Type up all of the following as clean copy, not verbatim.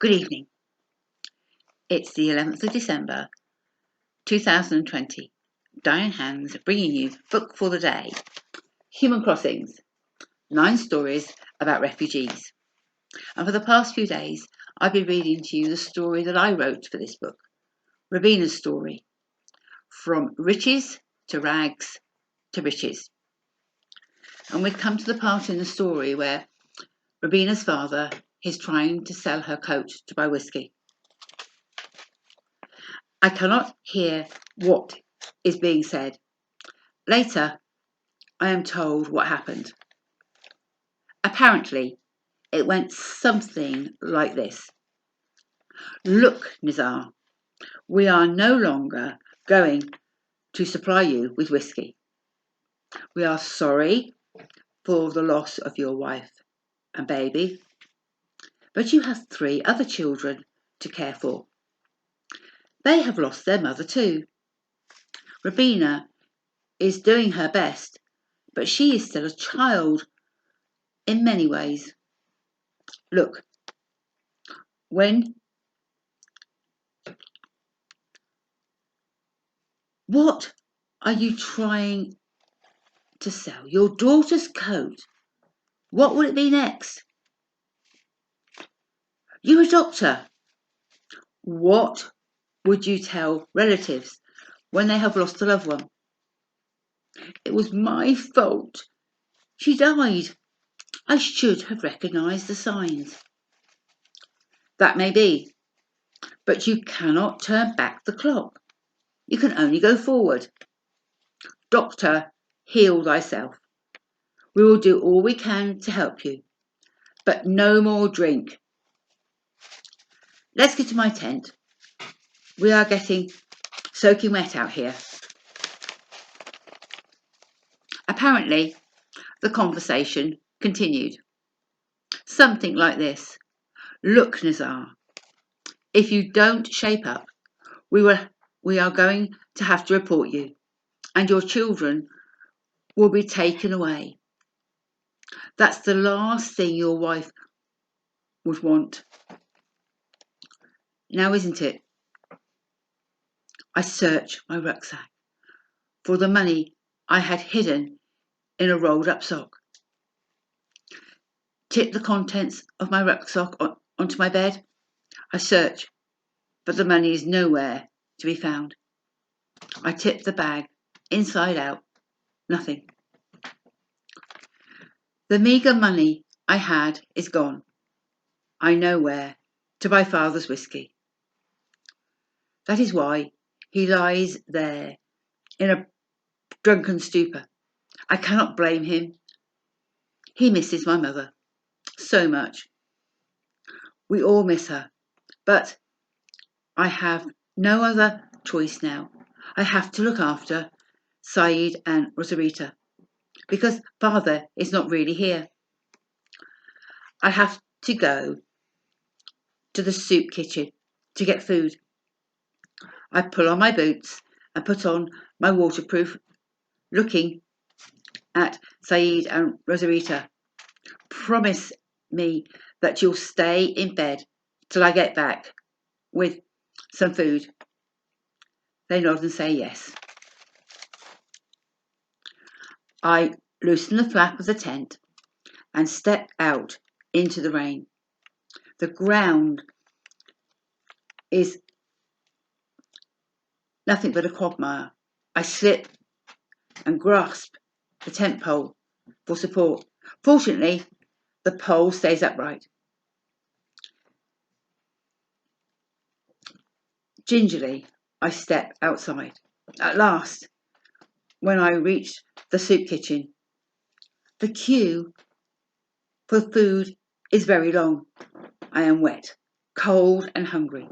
Good evening. It's the 11th of December 2020. Diane Hands bringing you Book for the Day, Human Crossings, 9 stories about refugees. And for the past few days, I've been reading to you the story that I wrote for this book, Rubina's story, From Riches to Rags to Riches. And we've come to the part in the story where Rubina's father is trying to sell her coat to buy whiskey. I cannot hear what is being said. Later, I am told what happened. Apparently, it went something like this. Look, Nizar, we are no longer going to supply you with whiskey. We are sorry for the loss of your wife and baby, but you have 3 other children to care for. They have lost their mother too. Rubina is doing her best, but she is still a child in many ways. Look, what are you trying to sell? Your daughter's coat? What will it be next? You're a doctor. What would you tell relatives when they have lost a loved one? It was my fault. She died. I should have recognised the signs. That may be, but you cannot turn back the clock. You can only go forward. Doctor, heal thyself. We will do all we can to help you, but no more drink. Let's get to my tent. We are getting soaking wet out here. Apparently, the conversation continued. Something like this. Look, Nizar, if you don't shape up, we are going to have to report you, and your children will be taken away. That's the last thing your wife would want. Now, isn't it? I searched my rucksack for the money I had hidden in a rolled up sock. Tipped the contents of my rucksack onto my bed. I search, but the money is nowhere to be found. I tipped the bag inside out. Nothing. The meagre money I had is gone. I know where to buy father's whiskey. That is why he lies there in a drunken stupor. I cannot blame him. He misses my mother so much. We all miss her, but I have no other choice now. I have to look after Saeed and Rosarita because father is not really here. I have to go to the soup kitchen to get food. I pull on my boots and put on my waterproof, looking at Saeed and Rosarita. Promise me that you'll stay in bed till I get back with some food. They nod and say yes. I loosen the flap of the tent and step out into the rain. The ground is nothing but a quagmire. I slip and grasp the tent pole for support. Fortunately, the pole stays upright. Gingerly, I step outside. At last, when I reach the soup kitchen, the queue for food is very long. I am wet, cold and hungry.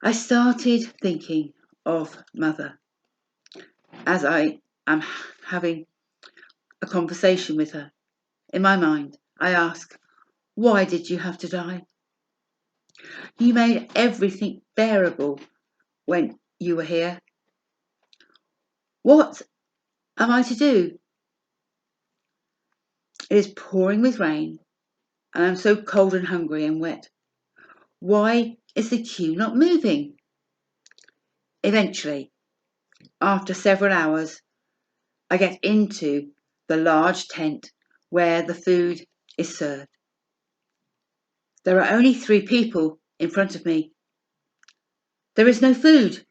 I started thinking of mother as I am having a conversation with her. In my mind, I ask, why did you have to die? You made everything bearable when you were here. What am I to do? It is pouring with rain, and I'm so cold and hungry and wet. Why is the queue not moving? Eventually, after several hours, I get into the large tent where the food is served. There are only 3 people in front of me. There is no food.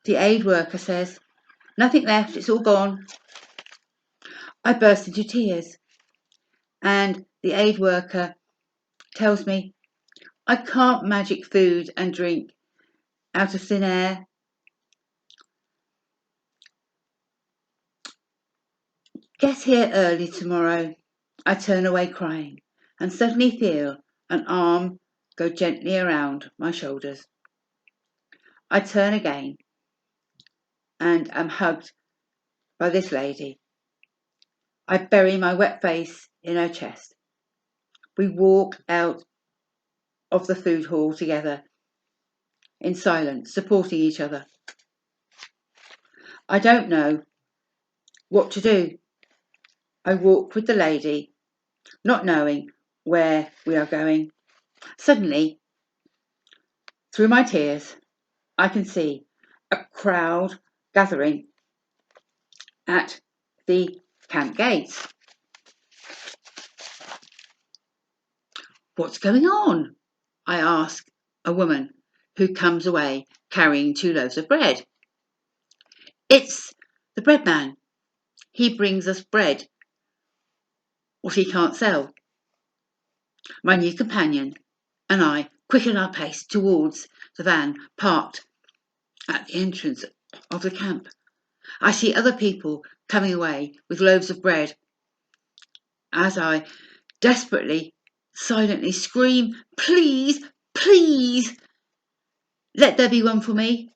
The aid worker says, "Nothing left, it's all gone." I burst into tears, and the aid worker tells me I can't magic food and drink out of thin air. Get here early tomorrow. I turn away crying and suddenly feel an arm go gently around my shoulders. I turn again and am hugged by this lady. I bury my wet face in her chest. We walk out of the food hall together in silence, supporting each other. I don't know what to do. I walk with the lady, not knowing where we are going. Suddenly, through my tears, I can see a crowd gathering at the camp gates. "What's going on?" I ask a woman who comes away carrying 2 loaves of bread. "It's the bread man. He brings us bread, what he can't sell." My new companion and I quicken our pace towards the van parked at the entrance of the camp. I see other people coming away with loaves of bread as I desperately, silently scream, "Please, please, let there be one for me."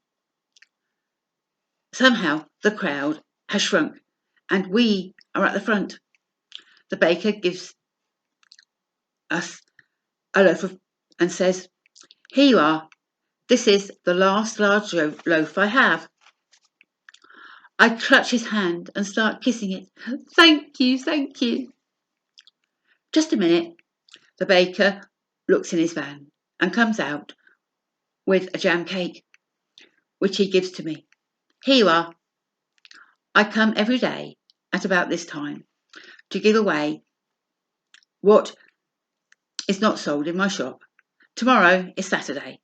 Somehow the crowd has shrunk and we are at the front. The baker gives us a loaf and says, "Here you are. This is the last large loaf I have." I clutch his hand and start kissing it. "Thank you, thank you." Just a minute. The baker looks in his van and comes out with a jam cake, which he gives to me. "Here you are. I come every day at about this time to give away what is not sold in my shop. Tomorrow is Saturday,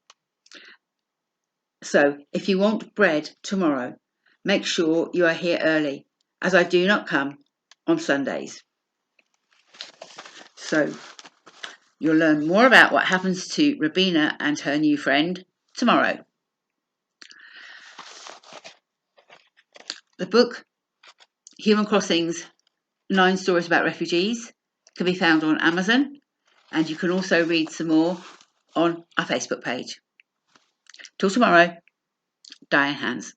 so if you want bread tomorrow, make sure you are here early, as I do not come on Sundays." So you'll learn more about what happens to Rubina and her new friend tomorrow. The book, Human Crossings, 9 Stories About Refugees, can be found on Amazon, and you can also read some more on our Facebook page. Till tomorrow, Diane Hans.